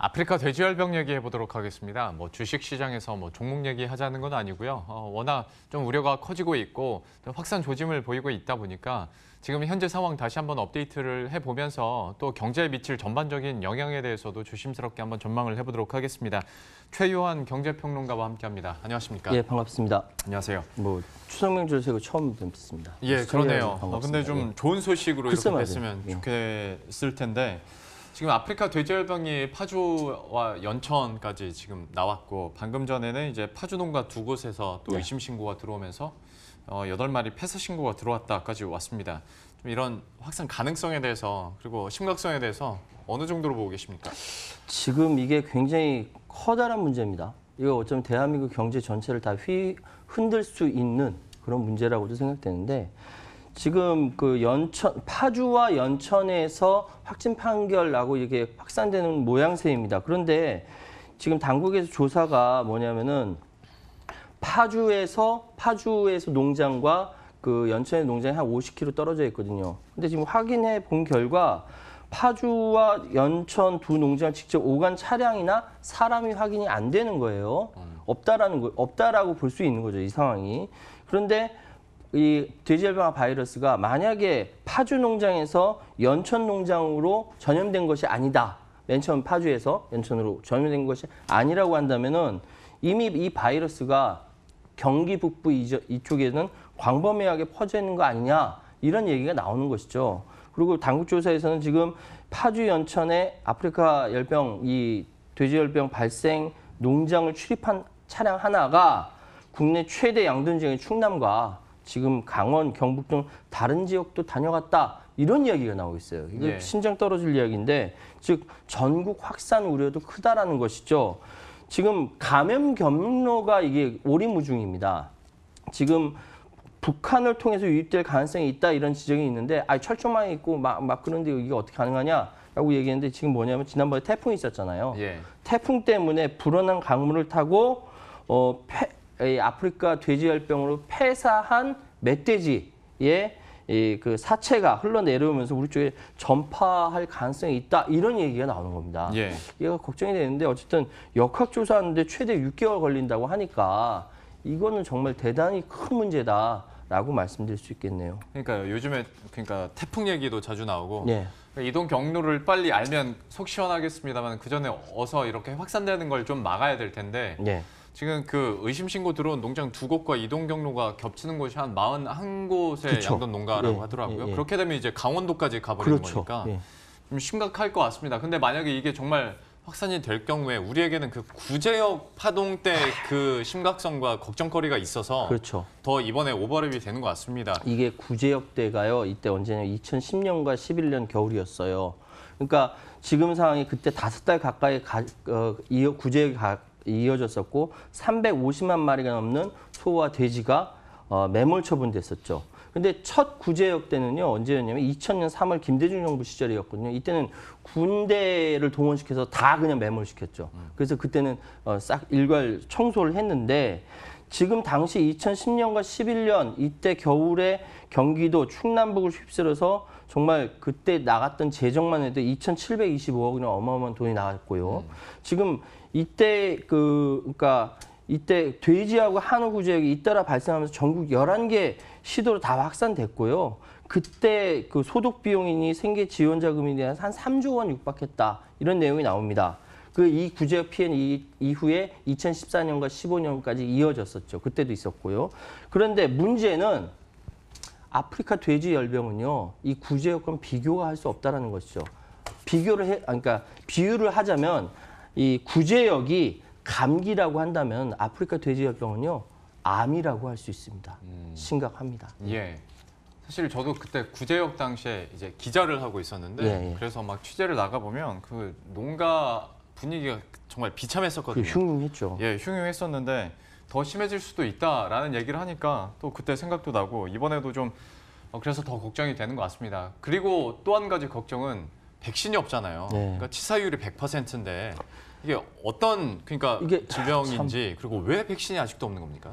아프리카 돼지열병 얘기해 보도록 하겠습니다. 주식 시장에서 종목 얘기하자는 건 아니고요. 워낙 좀 우려가 커지고 있고 확산 조짐을 보이고 있다 보니까 지금 현재 상황 다시 한번 업데이트를 해보면서 또 경제에 미칠 전반적인 영향에 대해서도 조심스럽게 한번 전망을 해보도록 하겠습니다. 최요한 경제평론가와 함께합니다. 안녕하셨습니까? 예, 반갑습니다. 안녕하세요. 추석 명절 새고 처음 뵙습니다. 예, 그러네요. 근데 좀 좋은 소식으로 이렇게 말이에요. 됐으면 예. 좋겠을 텐데 지금 아프리카 돼지열병이 파주와 연천까지 지금 나왔고 방금 전에는 이제 파주 농가 두 곳에서 또 의심 신고가 들어오면서 8마리 폐사 신고가 들어왔다까지 왔습니다. 좀 이런 확산 가능성에 대해서 그리고 심각성에 대해서 어느 정도로 보고 계십니까? 지금 이게 굉장히 커다란 문제입니다. 이거 어쩌면 대한민국 경제 전체를 다 흔들 수 있는 그런 문제라고도 생각되는데 지금 그 파주와 연천에서 확진 판결 나고 이게 확산되는 모양새입니다. 그런데 지금 당국에서 조사가 뭐냐면은 파주에서 농장과 그 연천의 농장이 한 50km 떨어져 있거든요. 근데 지금 확인해 본 결과 파주와 연천 두 농장을 직접 오간 차량이나 사람이 확인이 안 되는 거예요. 없다라고 볼 수 있는 거죠, 이 상황이. 그런데 이 돼지열병 바이러스가 만약에 파주 농장에서 연천 농장으로 전염된 것이 아니다. 맨 처음 파주에서 연천으로 전염된 것이 아니라고 한다면은 이미 이 바이러스가 경기 북부 이쪽에는 광범위하게 퍼져 있는 거 아니냐 이런 얘기가 나오는 것이죠. 그리고 당국 조사에서는 지금 파주 연천에 아프리카 열병 이 돼지열병 발생 농장을 출입한 차량 하나가 국내 최대 양돈지역인 충남과 지금 강원, 경북 등 다른 지역도 다녀갔다. 이런 이야기가 나오고 있어요. 이거 심장 떨어질 이야기인데 즉 전국 확산 우려도 크다라는 것이죠. 지금 감염 경로가 이게 오리무중입니다. 지금 북한을 통해서 유입될 가능성이 있다 이런 지적이 있는데 철조망이 있고 막 그런데 이게 어떻게 가능하냐라고 얘기했는데 지금 뭐냐면 지난번에 태풍이 있었잖아요. 태풍 때문에 불어난 강물을 타고 아프리카 돼지열병으로 폐사한 멧돼지의 그 사체가 흘러내려오면서 우리 쪽에 전파할 가능성이 있다 이런 얘기가 나오는 겁니다. 얘가 걱정이 되는데 어쨌든 역학조사하는데 최대 6개월 걸린다고 하니까 이거는 정말 대단히 큰 문제다라고 말씀드릴 수 있겠네요. 그러니까 요즘에 태풍 얘기도 자주 나오고 이동 경로를 빨리 알면 속 시원하겠습니다만 그 전에 어서 이렇게 확산되는 걸 좀 막아야 될 텐데 지금 그 의심 신고 들어온 농장 두 곳과 이동 경로가 겹치는 곳이 한 41곳의 양돈 농가라고 하더라고요. 그렇게 되면 이제 강원도까지 가버리는 거니까 좀 심각할 것 같습니다. 근데 만약에 이게 정말 확산이 될 경우에 우리에게는 그 구제역 파동 때 그 심각성과 걱정거리가 있어서 더 이번에 오버랩이 되는 것 같습니다. 이게 구제역 때가요. 이때 언제냐 2010년과 11년 겨울이었어요. 그러니까 지금 상황이 그때 5달 가까이 구제역이 이어졌었고 350만 마리가 넘는 소와 돼지가 매몰 처분됐었죠. 근데 첫 구제역 때는요 언제였냐면 2000년 3월 김대중 정부 시절이었거든요. 이때는 군대를 동원시켜서 다 그냥 매몰시켰죠. 그래서 그때는 싹 일괄 청소를 했는데 지금 당시 2010년과 11년 이때 겨울에 경기도 충남북을 휩쓸어서 정말 그때 나갔던 재정만 해도 2,725억 원이 어마어마한 돈이 나갔고요. 지금 이때 그러니까 이때 돼지하고 한우 구제역이 잇따라 발생하면서 전국 11개 시도로 다 확산됐고요. 그때 그 소득 비용이니 생계 지원 자금에 대한 한 3조 원 육박했다. 이런 내용이 나옵니다. 이 구제역 피해는 이후에 2014년과 15년까지 이어졌었죠. 그때도 있었고요. 그런데 문제는 아프리카 돼지 열병은요. 이 구제역과 비교가 할 수 없다라는 것이죠. 그러니까 비유를 하자면 이 구제역이 감기라고 한다면 아프리카 돼지열병은요 암이라고 할 수 있습니다. 심각합니다. 사실 저도 그때 구제역 당시에 이제 기자를 하고 있었는데 그래서 막 취재를 나가 보면 그 농가 분위기가 정말 비참했었거든요. 흉흉했죠. 흉흉했었는데 더 심해질 수도 있다라는 얘기를 하니까 또 그때 생각도 나고 이번에도 좀 그래서 더 걱정이 되는 것 같습니다. 그리고 또 한 가지 걱정은 백신이 없잖아요. 그러니까 치사율이 100%인데 이게 어떤 이게 질병인지 그리고 왜 백신이 아직도 없는 겁니까?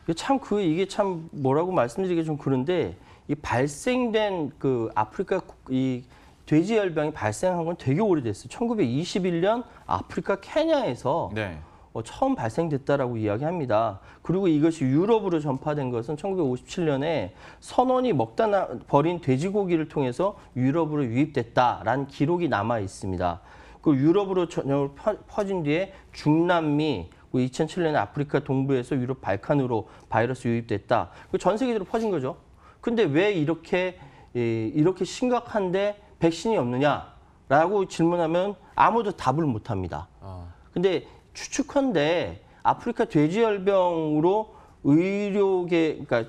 이게 참 뭐라고 말씀드리기 좀 그런데 이 발생된 그 아프리카 이 돼지열병이 발생한 건 되게 오래됐어요. 1921년 아프리카 케냐에서 네. 처음 발생됐다라고 이야기합니다. 그리고 이것이 유럽으로 전파된 것은 1957년에 선원이 먹다 버린 돼지고기를 통해서 유럽으로 유입됐다라는 기록이 남아 있습니다. 그 유럽으로 전역으로 퍼진 뒤에 중남미, 2007년에 아프리카 동부에서 유럽 발칸으로 바이러스 유입됐다. 전 세계적으로 퍼진 거죠. 근데 왜 이렇게 심각한데 백신이 없느냐라고 질문하면 아무도 답을 못 합니다. 근데 추측컨대 아프리카 돼지열병으로 의료계, 그러니까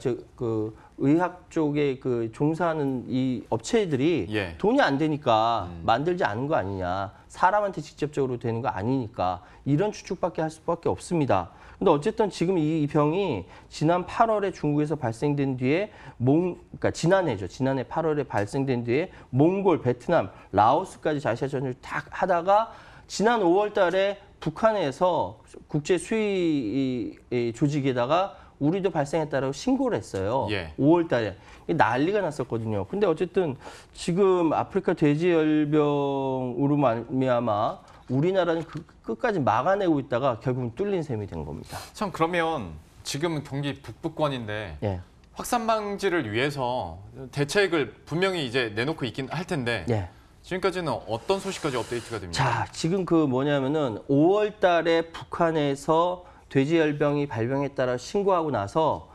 의학 쪽에 종사하는 이 업체들이 예. 돈이 안 되니까 만들지 않은 거 아니냐. 사람한테 직접적으로 되는 거 아니니까 이런 추측밖에 할 수밖에 없습니다. 근데 어쨌든 지금 이 병이 지난 8월에 중국에서 발생된 뒤에 그러니까 지난해죠. 지난해 8월에 발생된 뒤에 몽골, 베트남, 라오스까지 자시아 전역을 딱 하다가 지난 5월 달에 북한에서 국제 수의 조직에다가 우리도 발생했다라고 신고를 했어요. 예. 5월 달에. 난리가 났었거든요. 근데 어쨌든 지금 아프리카 돼지열병으로 말미암아 우리나라는 끝까지 막아내고 있다가 결국은 뚫린 셈이 된 겁니다. 참 그러면 지금은 경기 북부권인데 예. 확산 방지를 위해서 대책을 분명히 이제 내놓고 있긴 할 텐데 예. 지금까지는 어떤 소식까지 업데이트가 됩니까? 자, 지금 뭐냐면은 5월 달에 북한에서 돼지열병이 발병했다라 신고하고 나서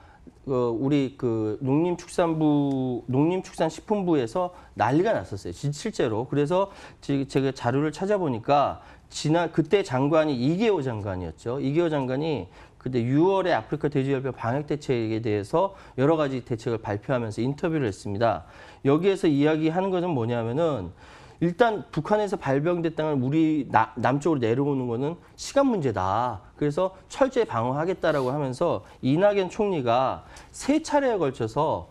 우리 농림축산식품부에서 난리가 났었어요. 실제로. 그래서 제가 자료를 찾아보니까 그때 장관이 이계호 장관이었죠. 이계호 장관이 그때 6월에 아프리카 돼지열병 방역 대책에 대해서 여러 가지 대책을 발표하면서 인터뷰를 했습니다. 여기에서 이야기하는 것은 뭐냐면은 일단 북한에서 발병됐다는 우리 남쪽으로 내려오는 거는 시간 문제다. 그래서 철저히 방어하겠다라고 하면서 이낙연 총리가 3차례에 걸쳐서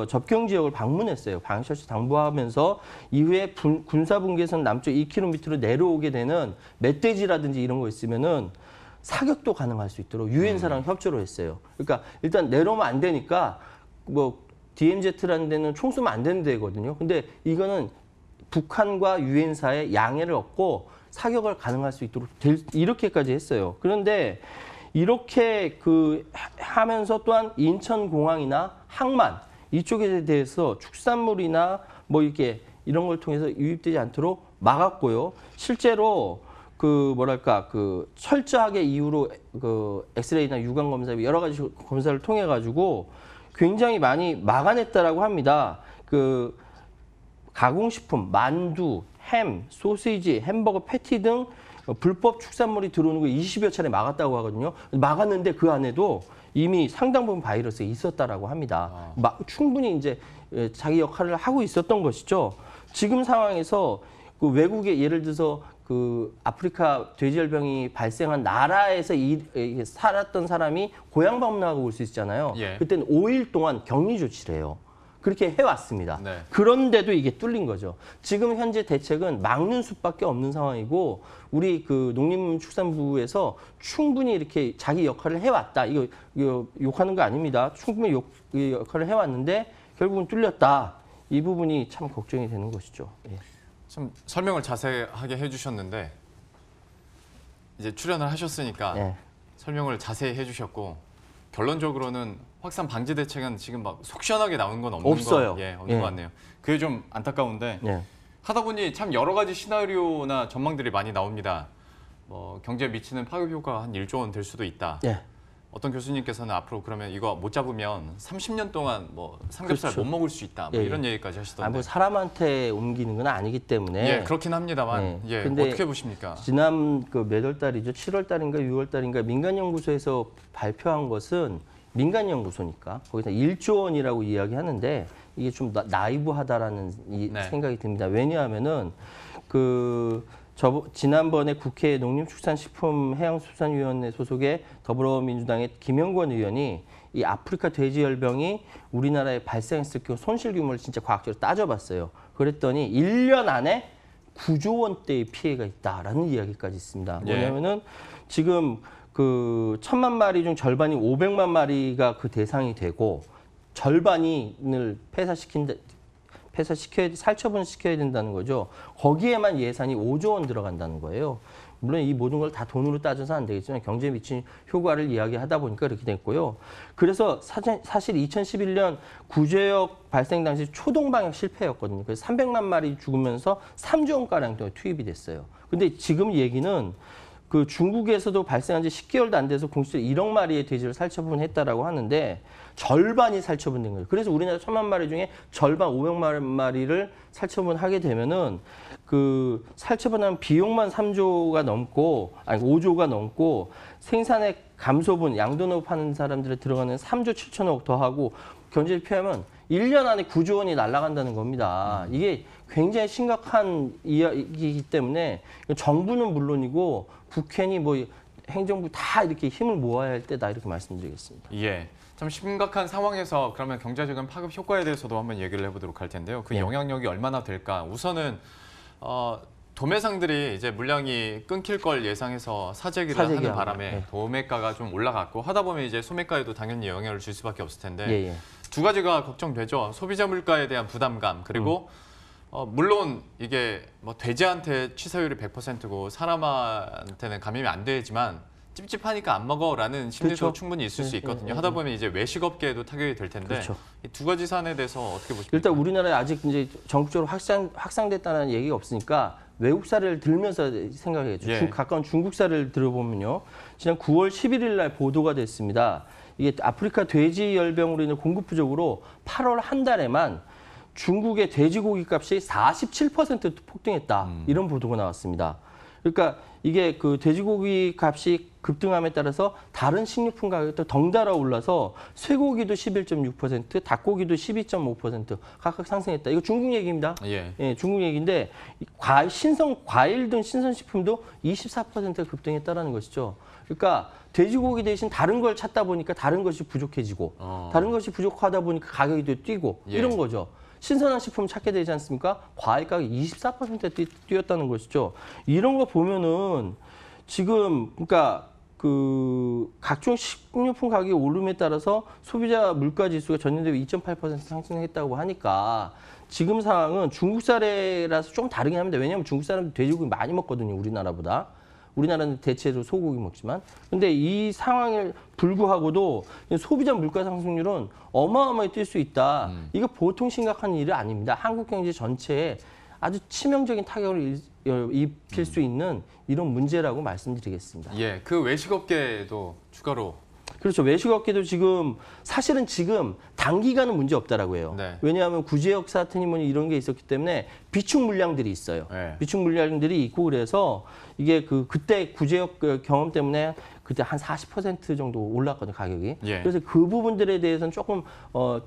접경 지역을 방문했어요. 방역 철저 당부하면서 이후에 군사분계선 남쪽 2km로 내려오게 되는 멧돼지라든지 이런 거 있으면은 사격도 가능할 수 있도록 유엔사랑 협조를 했어요. 그러니까 일단 내려오면 안 되니까 DMZ라는 데는 총 쏘면 안 되는 데거든요. 근데 이거는 북한과 유엔사의 양해를 얻고 사격을 가능할 수 있도록 이렇게까지 했어요. 그런데 이렇게 하면서 또한 인천공항이나 항만 이쪽에 대해서 축산물이나 이런 걸 통해서 유입되지 않도록 막았고요. 실제로 철저하게 이후로 엑스레이나 유관 검사 여러 가지 검사를 통해 가지고 굉장히 많이 막아냈다라고 합니다. 가공식품, 만두, 햄, 소시지, 햄버거, 패티 등 불법 축산물이 들어오는 거 20여 차례 막았다고 하거든요. 막았는데 그 안에도 이미 상당 부분 바이러스가 있었다라고 합니다. 충분히 이제 자기 역할을 하고 있었던 것이죠. 지금 상황에서 외국에 예를 들어서 아프리카 돼지열병이 발생한 나라에서 살았던 사람이 고향 방문하고 올 수 있잖아요. 예. 그때는 5일 동안 격리 조치를 해요. 그렇게 해왔습니다. 네. 그런데도 이게 뚫린 거죠. 지금 현재 대책은 막는 수밖에 없는 상황이고 우리 농림축산부에서 충분히 이렇게 자기 역할을 해왔다. 이거 욕하는 거 아닙니다. 충분히 역할을 해왔는데 결국은 뚫렸다. 이 부분이 참 걱정이 되는 것이죠. 예. 좀 설명을 자세하게 해주셨는데 이제 출연을 하셨으니까 예. 설명을 자세히 해주셨고 결론적으로는 확산 방지 대책은 지금 막 속 시원하게 나온 건 없어요. 없는 것 같네요. 그게 좀 안타까운데 예. 하다 보니 참 여러 가지 시나리오나 전망들이 많이 나옵니다. 경제에 미치는 파급 효과가 한 1조 원 될 수도 있다. 예. 어떤 교수님께서는 앞으로 그러면 이거 못 잡으면 30년 동안 삼겹살 그렇죠. 못 먹을 수 있다. 예, 이런 얘기까지 하시던데. 사람한테 옮기는 건 아니기 때문에. 예, 그렇긴 합니다만. 예, 근데 어떻게 보십니까? 지난 몇 월 달이죠? 7월 달인가 6월 달인가 민간연구소에서 발표한 것은 민간연구소니까 거기서 1조 원이라고 이야기하는데 이게 좀 나이브하다라는 생각이 듭니다. 왜냐하면은 지난번에 국회 농림축산식품해양수산위원회 소속의 더불어민주당의 김영권 의원이 이 아프리카 돼지열병이 우리나라에 발생했을 경우 손실 규모를 진짜 과학적으로 따져봤어요. 그랬더니 1년 안에 9조 원대의 피해가 있다라는 이야기까지 있습니다. 뭐냐면은 지금 1,000만 마리 중 절반이 살처분 시켜야 된다는 거죠. 거기에만 예산이 5조 원 들어간다는 거예요. 물론 이 모든 걸 다 돈으로 따져서 안 되겠지만 경제에 미친 효과를 이야기하다 보니까 그렇게 됐고요. 그래서 사실 2011년 구제역 발생 당시 초동 방역 실패였거든요. 그래서 300만 마리 죽으면서 3조 원가량 투입이 됐어요. 근데 지금 얘기는 그 중국에서도 발생한 지 10개월도 안 돼서 공식적으로 1억 마리의 돼지를 살처분했다라고 하는데 절반이 살처분된 거예요. 그래서 우리나라 1,000만 마리 중에 절반 500만 마리를 살처분하게 되면은 그 살처분하면 비용만 3조가 넘고 아니 5조가 넘고 생산액 감소분 양도납 하는 사람들에 들어가는 3조 7천억 더하고 경제를 피하면 1년 안에 9조 원이 날아간다는 겁니다. 이게 굉장히 심각한 이야기이기 때문에 정부는 물론이고 국회니 뭐 행정부 다 이렇게 힘을 모아야 할 때다 이렇게 말씀드리겠습니다. 예. 참 심각한 상황에서 그러면 경제적인 파급 효과에 대해서도 한번 얘기를 해보도록 할 텐데요. 그 영향력이 얼마나 될까? 우선은 도매상들이 이제 물량이 끊길 걸 예상해서 사재기를 하는 바람에 도매가가 좀 올라갔고 하다 보면 이제 소매가에도 당연히 영향을 줄 수밖에 없을 텐데 두 가지가 걱정되죠. 소비자 물가에 대한 부담감 그리고 물론 이게 뭐 돼지한테 취사율이 100%고 사람한테는 감염이 안 되지만 찝찝하니까 안 먹어라는 심리도 그렇죠. 충분히 있을 수 있거든요. 하다 보면 이제 외식업계에도 타격이 될 텐데 그렇죠. 이 두 가지 사안에 대해서 어떻게 보십니까? 일단 우리나라에 아직 이제 전국적으로 확산됐다는 얘기가 없으니까 외국 사례를 들면서 생각해야죠. 가까운 중국 사례를 들어보면요. 지난 9월 11일 날 보도가 됐습니다. 이게 아프리카 돼지 열병으로 인해 공급 부족으로 8월 한 달에만 중국의 돼지고기 값이 47% 폭등했다. 이런 보도가 나왔습니다. 그러니까 이게 그 돼지고기 값이 급등함에 따라서 다른 식료품 가격도 덩달아 올라서 쇠고기도 11.6%, 닭고기도 12.5% 각각 상승했다. 이거 중국 얘기입니다. 예, 중국 얘기인데 신선 과일 등 신선식품도 24% 급등했다라는 것이죠. 그러니까 돼지고기 대신 다른 걸 찾다 보니까 다른 것이 부족해지고 다른 것이 부족하다 보니까 가격이 또 뛰고 이런 거죠. 신선한 식품 찾게 되지 않습니까? 과일 가격이 24% 뛰었다는 것이죠. 이런 거 보면은 지금 그러니까 그 각종 식료품 가격이 오름에 따라서 소비자 물가 지수가 전년 대비 2.8% 상승했다고 하니까 지금 상황은 중국 사례라서 좀 다르긴 합니다. 왜냐하면 중국 사람들 돼지고기 많이 먹거든요. 우리나라보다. 우리나라는 대체로 소고기 먹지만. 근데 이 상황에 불구하고도 소비자 물가 상승률은 어마어마하게 뛸 수 있다. 이거 보통 심각한 일이 아닙니다. 한국 경제 전체에 아주 치명적인 타격을 입힐 수 있는 이런 문제라고 말씀드리겠습니다. 예, 그 외식업계도 추가로. 그렇죠. 외식업계도 사실은 지금 단기간은 문제 없다라고 해요. 왜냐하면 구제역 사태니 뭐니 이런 게 있었기 때문에 비축 물량들이 있어요. 비축 물량들이 있고 그래서 이게 그때 구제역 경험 때문에 그때 한 40% 정도 올랐거든요, 가격이. 그래서 그 부분들에 대해서는 조금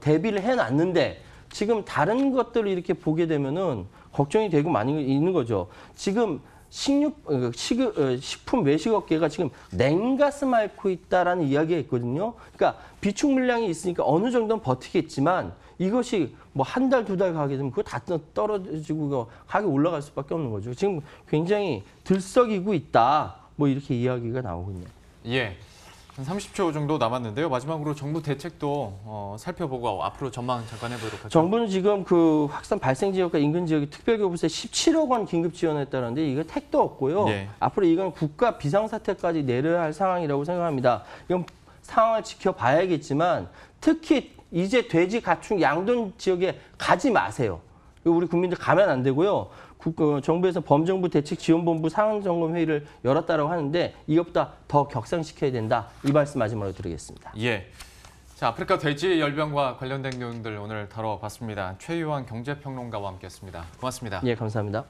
대비를 해놨는데 지금 다른 것들을 이렇게 보게 되면은 걱정이 되고 많이 있는 거죠. 지금 식품 외식업계가 지금 냉가슴 앓고 있다라는 이야기가 있거든요. 그러니까 비축 물량이 있으니까 어느 정도는 버티겠지만 이것이 뭐 한 달, 두 달 가게 되면 그거 다 떨어지고 가격이 올라갈 수밖에 없는 거죠. 지금 굉장히 들썩이고 있다. 뭐 이렇게 이야기가 나오군요. 예. 한 30초 정도 남았는데요. 마지막으로 정부 대책도 살펴보고 앞으로 전망 잠깐 해보도록 하죠. 정부는 지금 그 확산 발생 지역과 인근 지역에 특별교부세 17억 원 긴급 지원했다는데 이거 택도 없고요. 앞으로 이건 국가 비상사태까지 내려야 할 상황이라고 생각합니다. 이건 상황을 지켜봐야겠지만 특히 이제 돼지, 가축, 양돈 지역에 가지 마세요. 우리 국민들 가면 안 되고요. 정부에서 범정부 대책지원본부 상황점검회의를 열었다고 하는데 이것보다 더 격상시켜야 된다. 이 말씀 마지막으로 드리겠습니다. 예. 자, 아프리카 돼지 열병과 관련된 내용들 오늘 다뤄봤습니다. 최유한 경제평론가와 함께했습니다. 고맙습니다. 예, 감사합니다.